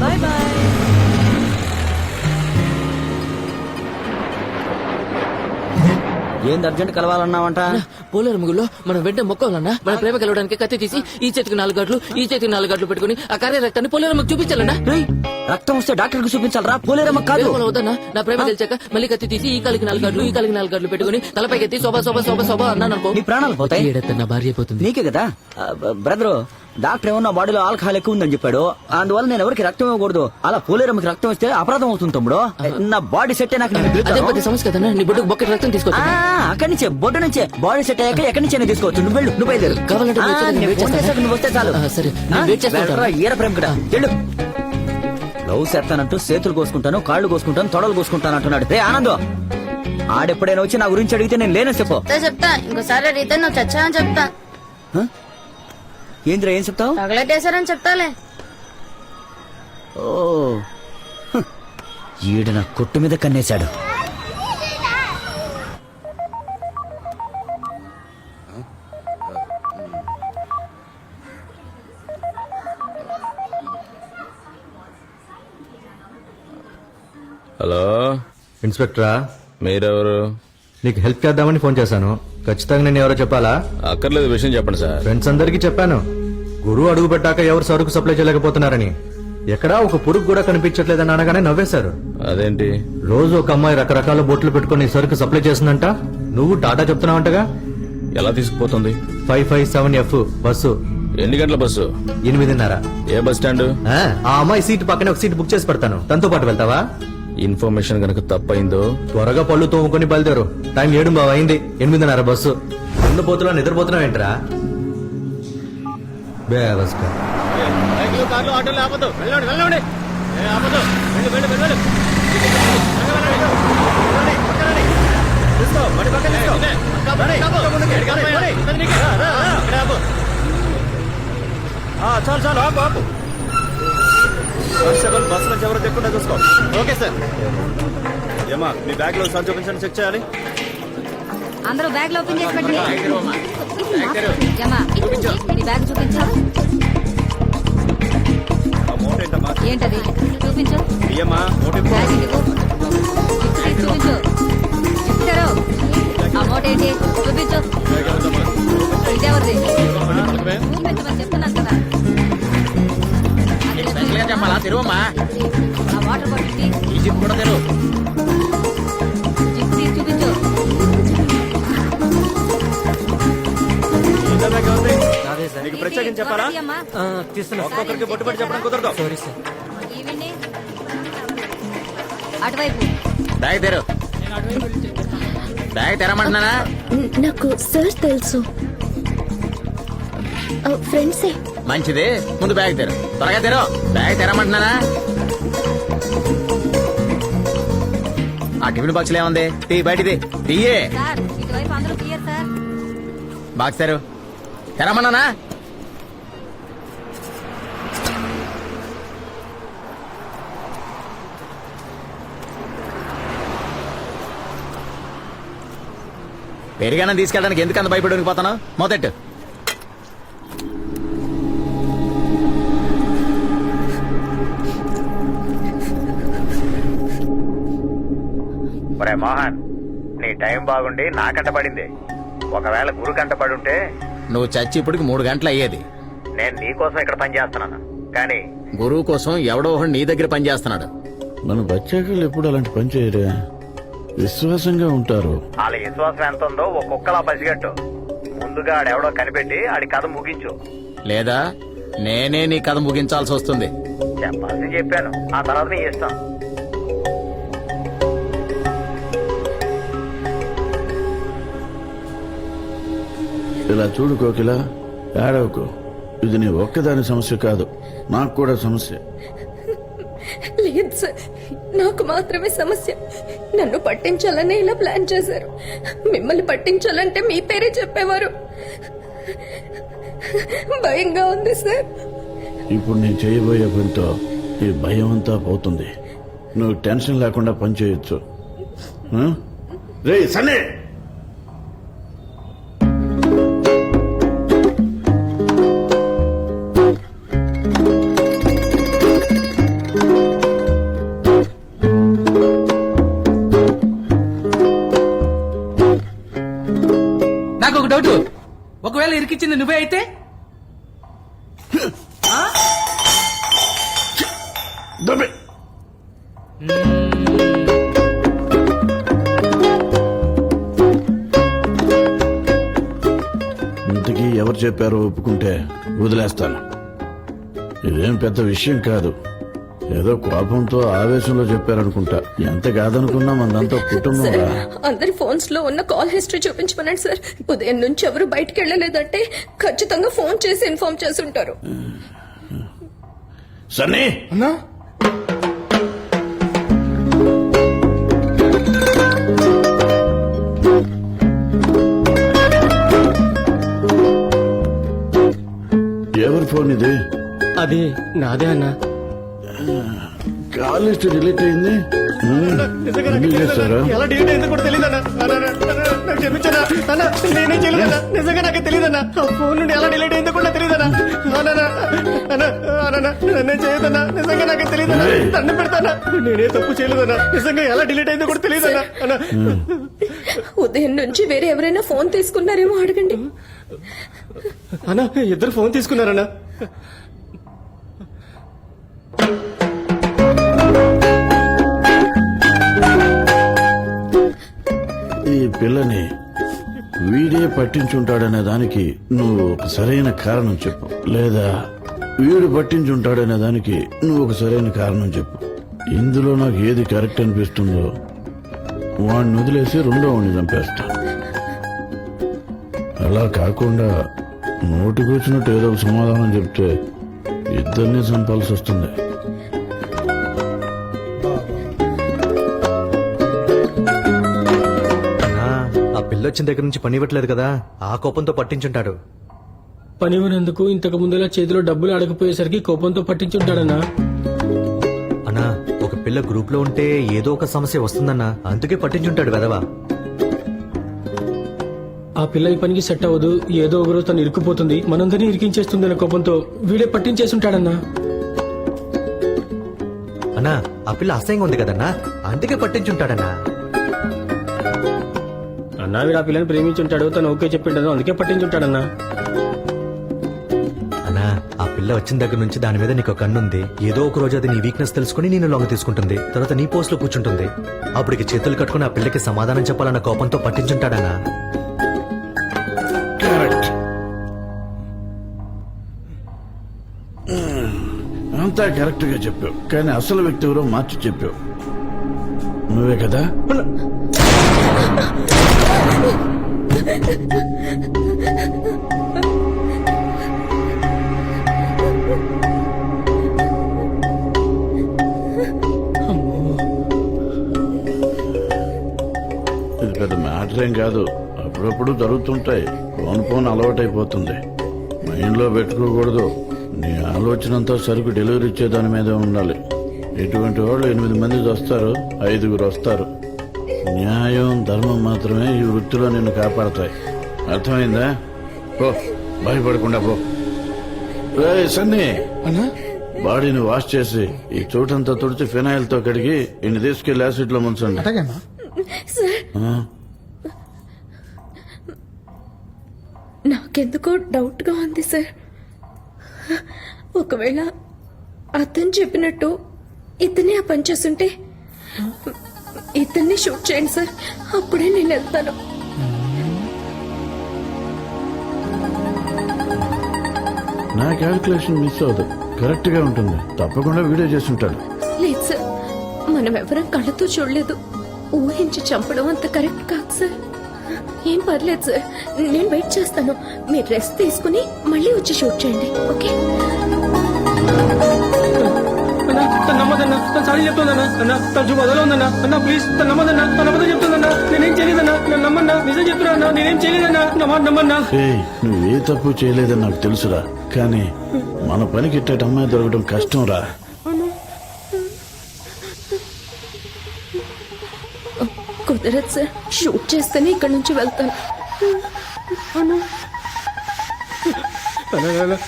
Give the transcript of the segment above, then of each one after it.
Bye bye. ఏంది urgent కలవాలన్నావంట? పోలేరు ముగ్గులో మనం వెంటనే మొక్కాలన్నా. మన ప్రేమ కలవడానికి కత్తి తీసి ఈ చేతికి 4 గంటలు ఈ చేతికి 4 గంటలు పెట్టుకుని ఆ కార్య రక్తాన్ని పోలేరమ్మకు చూపించాలన్నా. రేయ్, రక్తం వస్తే డాక్టర్ కు చూపించాలరా, పోలేరమ్మ కాదు. వద్దన్నా, నా ప్రేమ తెలిసాక మళ్ళీ కత్తి తీసి ఈ కాలికి 4 గంటలు ఈ కాలికి 4 గంటలు పెట్టుకుని తలపైకి ఎత్తి శోభా శోభా శోభా శోభా అన్నాను అనుకో, నీ ప్రాణాలు పోతాయి. ఏడెత్త నా భార్య అయిపోతుంది. నీకే కదా బ్రదరు, డాక్టర్ ఏమో నా బాడీలో ఆల్కహాల్ ఎక్కువ ఉందని చెప్పాడు. అందువల్ల నేను ఎవరికి రక్తం ఇవ్వకూడదు. అలా పోలేరమ్మకి రక్తం ఇస్తే అపరాధం అవుతుంది తమ్ముడు. నా బాడీ సెట్ నాకు నేను అదే పిలుస్తాను. పెద్ద సమస్య కదన్నా. నీ బొడ్డుకు బొక్కటి రక్తం తీసుకోవచ్చు. అక్కడి నుంచే బొడ్డు నుంచే బాడీ సెట్ అయ్యాక ఎక్కడి నుంచే తీసుకోవచ్చు. నువ్వు వెళ్ళు, నువ్వు బయలుదేరు. కావాలంటే ఆ, నేను వచ్చేదాకా నేను వెయిట్ ఫోన్ చేస్తాను. చేశాక నువ్వు వస్తే చాలు. సరే, నేను వెయిట్ చేస్తాను. వెళ్ళరా, ఈర ప్రేమ కూడా వెళ్ళు. లవ్ చేస్తానంటూ చేతులు కోసుకుంటాను, కాళ్ళు కోసుకుంటాను, తొడలు కోసుకుంటాను అంటున్నాడు. రే ఆనందం, ఆడెప్పుడైనా వచ్చి నా గురించి అడిగితే నేను లేనని చెప్పు. చెప్తా, ఇంకోసారి అడిగితే నువ్వు చచ్చా అని చెప్తా. ఏంద్రా, ఏం చెప్తావు? తగలెట్టేశారని చెప్తాలే. ఓ ఈడ నా కొట్టు మీద కన్నేశాడు. హలో, ఇన్స్పెక్టరా? మీరెవరు? నీకు హెల్ప్ చేద్దామని ఫోన్ చేశాను. ఖచ్చితంగా నేను ఎవరో చెప్పాలా? అక్కర్లేదు, విషయం చెప్పండి సార్. ఫ్రెండ్స్ అందరికీ చెప్పాను, గురువు అడుగు పెట్టాక ఎవరు సరుకు సప్లై చేయలేకపోతున్నారని. ఎక్కడా ఒక పురుగు కూడా కనిపించట్లేదని అనగానే నవ్వేశారు. అదేంటి? రోజు ఒక అమ్మాయి రకరకాల బొట్లు పెట్టుకుని సరుకు సప్లై చేస్తుందంట. నువ్వు టాటా చెప్తున్నావంటగా. ఎలా తీసుకుపోతుంది? 557F bus. ఎన్ని గంటల బస్సు? 8:30. ఏ బస్ స్టాండ్? ఆ అమ్మాయి సీట్ పక్కనే ఒక సీట్ బుక్ చేసి పెడతాను, తనతో పాటు వెళ్తావా? ఇన్ఫర్మేషన్ గనక తప్పైందో త్వరగా పళ్ళు తోముకొని బయలుదేరు. టైం 7 అయింది. 8:30 బస్సు. నిద్రపోతున్నా నిద్రపోతున్నావు ఏంట్రా? బేవస్కా. చాలు చాలు, ఆపు ఆపు. కానిస్టేబుల్, బస్సు నుంచి ఎవరు తెక్కుండా చూసుకో. Okay sir. ఏమా, మీ బ్యాగ్ లో సార్ చూపించండి, చెక్ చేయాలి. అందరూ బ్యాగ్ ఓపెన్ చేసి పెట్టండి. నీ బ్యాగ్ చూపించు. అమౌంట్ ఏంటమ్మా? ఏంటది చూపించు. ఇయ్యమ్మా, నోటి బ్యాగ్ ఇవ్వు. చూపించు. చెప్తారు. అమౌంట్ ఏంటి చూపించు. ఇదేవరిది? చూపించమని చెప్తున్నాను కదా. చెప్పాలా? తెరువమ్మా. ఆ వాటర్ బాటిల్ ఈ జిప్ కూడా తెరువు. జిప్ తీసి చూపించు. నీకు ప్రత్యేకించి చెప్పాలా? ఒక్కొక్కరికి బొట్టు పట్టి చెప్పడం కుదరదు. ఈవిని అటువైపు. బ్యాగ్ తెరు. బ్యాగ్ తెరమంటున్నానా? నాకు సార్ తెలుసు, ఫ్రెండ్సే. మంచిది, ముందు బ్యాగ్ తెరు. త్వరగా తెరు. బ్యాగ్ తెరమంటున్నానా? ఆ టిఫిన్ బాక్స్ ఏముంది? తీ, బయటిది తీయే. సార్ ఇటువైపు అందరూ క్లియర్ సార్. బాక్స్ తెరు. తెరమన్నానా? పెరిగానని తీసుకెళ్ళడానికి ఎందుకు అంత భయపడి పోతాను? మొదట మోహన్, నీ టైం బాగుండి నా కంట పడింది. ఒకవేళ గురు కంట పడి ఉంటే నువ్వు చచ్చి ఇప్పటికి 3 గంటలు అయ్యేది. నేను నీ కోసం ఇక్కడ పనిచేస్తున్నాను, కానీ గురువు కోసం ఎవడో ఒకడు నీ దగ్గర పనిచేస్తున్నాడు. మన బచ్చాకులు ఎప్పుడు అలాంటి పని చేయరే, విశ్వాసంగా ఉంటారు. వాళ్ళ విశ్వాసం ఎంత ఉందో ఒక్కొక్కలా పసిగట్టు. ముందుగా ఆడెవడో కనిపెట్టి ఆడి కథ ముగించు. లేదా నేనే నీ కథ ముగించాల్సి వస్తుంది. చెప్పాల్సి చెప్పాను, ఆ తర్వాత నీ ఇష్టం. ఇలా చూడు కోకిల, ఏడవకు. ఇది నీ ఒక్కదాని సమస్య కాదు, నాకు కూడా సమస్య. లేదు సార్, నాకు మాత్రమే సమస్య. నన్ను పట్టించాలని ఇలా ప్లాన్ చేశారు. మిమ్మల్ని పట్టించాలంటే మీ పేరే చెప్పేవారు. భయంగా ఉంది సార్. ఇప్పుడు నేను చేయబోయే పనితో ఈ భయం అంతా పోతుంది. నువ్వు టెన్షన్ లేకుండా పని చేయొచ్చు. రే సన్నే, డౌట్, ఒకవేళ ఇరికిచ్చింది నువ్వే అయితే? దొబ్బే. ఇంతకీ ఎవరు చెప్పారో ఒప్పుకుంటే వదిలేస్తాను. ఇదేం పెద్ద విషయం కాదు. ఏదో కోపంతో ఆవేశంలో చెప్పారనుకుంటా. ఎంత కాదనుకున్నా మనదంతా కుటుంబం సార్, రా. అందరి ఫోన్స్ లో ఉన్న కాల్ హిస్టరీ చూపించమనండి సార్. ఉదయం నుంచి ఎవరు బయటికి వెళ్ళలేదంటే ఖచ్చితంగా ఫోన్ చేసి ఇన్ఫార్మ్ చేసి ఉంటారు. సన్నీ అన్నా ఎవరి ఫోన్ ఇది? అది నాదే అన్నా. కాల్ లిస్ట్ డిలీట్ అయింది. ఎందుకు చేస్తారా? ఎలా డిలీట్ అయిందో కూడా తెలియదన్నా. నాకు క్షమించనా అన్న, నేనే చేయలేదన్నా. నిజంగా నాకు తెలియదన్నా. ఆ ఫోన్ నుండి ఎలా డిలీట్ అయిందో కూడా తెలియదన్నా. నేనే చేయదన్నా. నిజంగా నాకు తెలియదన్నా. దండం పెడతానా, నేనే తప్పు చేయలేదన్నా. నిజంగా ఎలా డిలీట్ అయిందో కూడా తెలియదన్నా. ఉదయం నుంచి వేరే ఎవరైనా ఫోన్ తీసుకున్నారేమో అడగండి. అన్నా, ఇద్దరు ఫోన్ తీసుకున్నారన్నా. ఈ పిల్లని వీడే పట్టించుంటాడనే దానికి నువ్వు ఒక సరైన కారణం చెప్పు, లేదా వీడు పట్టించుంటాడనే దానికి నువ్వు ఒక సరైన కారణం చెప్పు. ఇందులో నాకు ఏది కరెక్ట్ అనిపిస్తుందో వాడిని వదిలేసి రెండో వాడిని చంపేస్తా. అలా కాకుండా నోటికొచ్చినట్టు ఏదో ఒక సమాధానం చెప్తే ఇద్దరినీ చంపాల్సి వస్తుంది. ఆ పిల్లొచ్చిన దగ్గర నుంచి పని ఇవ్వట్లేదు కదా, ఆ కోపంతో పట్టించుంటాడు. పనివ్వనందుకు ఇంతకు ముందులా చేతిలో డబ్బులు అడగపోయేసరికి కోపంతో పట్టించుంటాడన్నా. అన్నా, ఒక పిల్ల గ్రూప్ లో ఉంటే ఏదో ఒక సమస్య వస్తుందన్నా, అందుకే పట్టించుంటాడు వెదవా. ఆ పిల్ల ఈ పనికి సెట్ అవ్వదు, ఏదో ఒక రోజు తను ఇరుక్కుపోతుంది, మనందరినీ ఇరికించేస్తుందన్న కోపంతో వీడే పట్టించేసుంటాడన్నా. అన్నా, ఆ పిల్ల అసహ్యంగా ఉంది కదన్నా, అందుకే పట్టించుంటాడన్నా. అన్నా వీడు ఆ పిల్లని ప్రేమించుంటాడు, తను ఓకే చెప్పింటాడు, అందుకే పట్టించుంటాడన్నా. అన్నా, ఆ పిల్ల వచ్చిన దగ్గర నుంచి దాని మీద నీకు కన్నుంది. ఏదో ఒక రోజు అది నీ వీక్నెస్ తెలుసుకుని నేను లొంగ తీసుకుంటుంది, తర్వాత నీ పోస్ట్ లో కూర్చుంటుంది. అప్పటికి చేతులు కట్టుకుని ఆ పిల్లకి సమాధానం చెప్పాలన్న కోపంతో పట్టించుంటాడన్నా. కరెక్ట్. అంతా కరెక్ట్ గా చెప్పావు, కానీ అసలు వ్యక్తి ఎవరో మార్చి చెప్పావు. నువ్వే కదా? ఇది పెద్ద మ్యాటర్ ఏం కాదు, అప్పుడప్పుడు జరుగుతుంటాయి. ఫోన్ అలవాటైపోతుంది. మైండ్లో పెట్టుకోకూడదు. నీ ఆలోచన అంతా సరుకు డెలివరీ ఇచ్చే దాని మీదే ఉండాలి. ఇటువంటి వాళ్ళు 8 మంది వస్తారు, 5 వస్తారు. న్యాయం ధర్మం మాత్రమే ఈ వృత్తిలో నిన్ను కాపాడతాయి. అర్థమైందా? పో, భయపడకుండా పో. రేయ్ సన్నీ, బాడీని వాష్ చేసి ఈ చోటంతా తుడిచి ఫినాయిల్ తో కడిగి ఇన్ని తీసుకెళ్లి యాసిడ్ లో ముంచండి. ఆ? నాకెందుకో డౌట్ గా ఉంది సార్. ఒకవేళ అతను చెప్పినట్టు ఇతనే ఆ పని చేస్తుంటే ఇతన్ని షూట్ చేయండి సార్, అప్పుడే నేను వెళ్తాను. నా క్యాల్కులేషన్ మిస్ అవుతుంది, కరెక్ట్ గా ఉంటుంది. తప్పకుండా వీడియో చేస్తుంటాడు. లేదు సార్, మనం ఎవరం కళ్ళతో చూడలేదు. ఊహించి చంపడం అంత కరెక్ట్ కాదు సార్. ఏం పర్లేదు సార్, నేను వెయిట్ చేస్తాను. మీరు రెస్ట్ తీసుకుని మళ్ళీ వచ్చి షూట్ చేయండి, ఓకే? అన్నా తను నమ్మదన్నా, తను సారీ చెప్తుందన్నా. అన్నా తను చూపు అదలో ఉందన్నా. అన్నా ప్లీజ్ తను నమ్మదన్నా, తను అబద్ధం చెప్తుందన్నా. నేనేం చేయలేదన్నా, నన్ను నమ్మన్నా. నిజం చెప్తున్నా అన్నా, నేనేం చేయలేదన్నా. నా మాట నమ్మన్నా. ఏయ్, నువ్వు ఏ తప్పు చేయలేదని నాకు తెలుసురా, కానీ మన పనికి ఇట్టేట అమ్మాయి దొరకడం కష్టం రా. కుదరదు సార్, షూట్ చేస్తేనే ఇక్కడ నుంచి వెళ్తాను.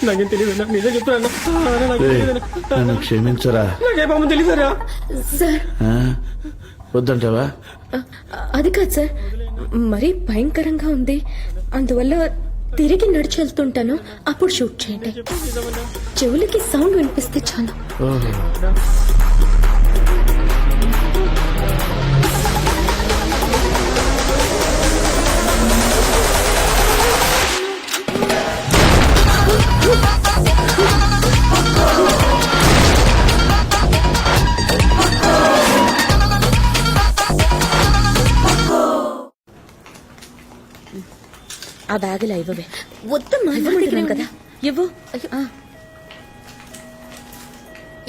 నాకేం తెలియదన్నా, నిజం చెప్తున్నా. ఏయ్, నన్ను క్షమించరా. నాకే పాపం తెలియదరా. సార్ ఆ? వద్దంటావా? అది కాదు సార్, మరీ భయంకరంగా ఉంది. అందువల్ల తిరిగి నడిచి వెళ్తుంటాను, అప్పుడు షూట్ చేయండి. చెవులకి సౌండ్ వినిపిస్తే చాలు. ఆ బ్యాగులా ఇవ్వవే. వద్దమ్మా, ఇవ్వమంటున్నాను కదా, ఇవ్వు.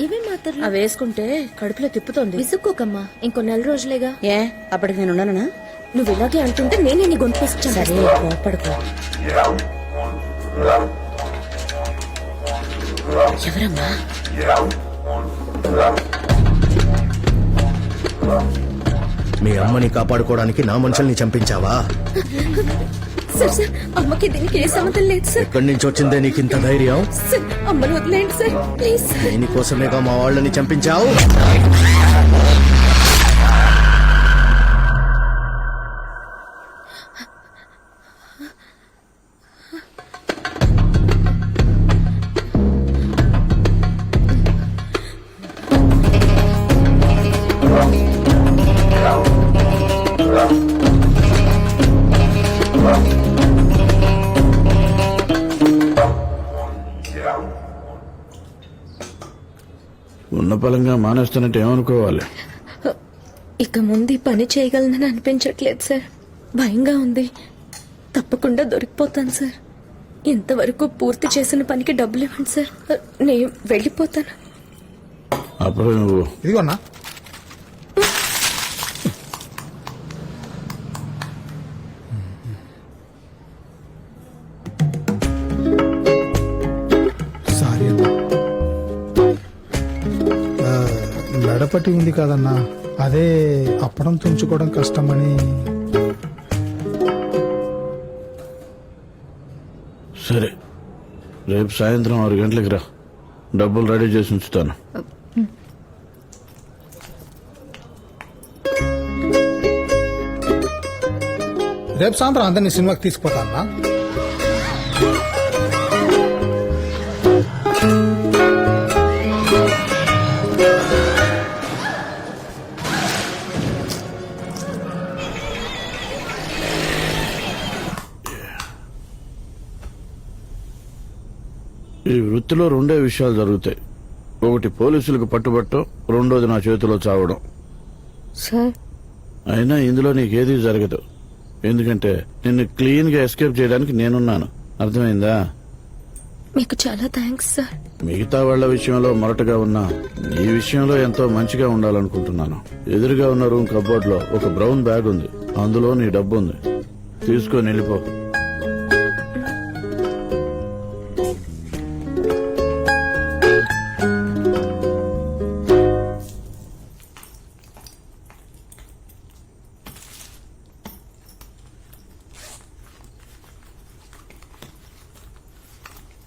ఇవే మాత్రం అవి వేసుకుంటే కడుపులో తిప్పుతోంది. విసుక్కోకమ్మా, ఇంకో 4 రోజులేగా. ఏ అప్పటికి నేను ఉన్నానా? నువ్వు ఇలాగే అంటుంటే నేనే నీ గొంతు సరే కోపడుకో. ఎవరమ్మా? మీ అమ్మని కాపాడుకోవడానికి నా మనుషుల్ని చంపించావా? సార్ సార్, అమ్మకి దీనికి ఏ సంబంధం లేదు సార్. ఎక్కడి నుంచి వచ్చిందే నీకు ఇంత ధైర్యం? సార్, అమ్మను వదిలేండి సార్, ప్లీజ్. దీనికోసమేగా మా వాళ్ళని చంపించావు? ఉన్న పలంగా మానేస్తున్నట్టు ఏమనుకోవాలి? ఇక ముందు ఈ పని చేయగలనని అనిపించట్లేదు సార్. భయంగా ఉంది. తప్పకుండా దొరికిపోతాను సార్. ఇంతవరకు పూర్తి చేసిన పనికి డబ్బులు ఇవ్వండి సార్, నేను వెళ్ళిపోతాను. అప్పుడు నువ్వు ఇదిగోన్నా. సారీ అన్నా, మెడపట్టి ఉంది కదన్నా, అదే అప్పడం తుంచుకోవడం కష్టమని. సరే, రేపు సాయంత్రం 6 గంటలకు రా, డబ్బులు రెడీ చేసి ఉంచుతాను. రేపు సాయంత్రం అందరినీ సినిమాకి తీసుకుపోతా అన్నా. ఈ వృత్తిలో 2 విషయాలు జరుగుతాయి. ఒకటి పోలీసులకు పట్టుబట్టం, రెండోది నా చేతిలో చావడం. సార్, అయినా ఇందులో నీకేదీ జరగదు, ఎందుకంటే నిన్ను క్లీన్ గా ఎస్కేప్ చేయడానికి నేనున్నాను. అర్థమైందా? మీకు చాలా థ్యాంక్స్ సార్. మిగతా వాళ్ల విషయంలో మొరటగా ఉన్నా నీ విషయంలో ఎంతో మంచిగా ఉండాలనుకుంటున్నాను. ఎదురుగా ఉన్న రూమ్ కబోర్డ్ లో ఒక బ్రౌన్ బ్యాగ్ ఉంది, అందులో నీ డబ్బు ఉంది. తీసుకొని వెళ్ళిపో.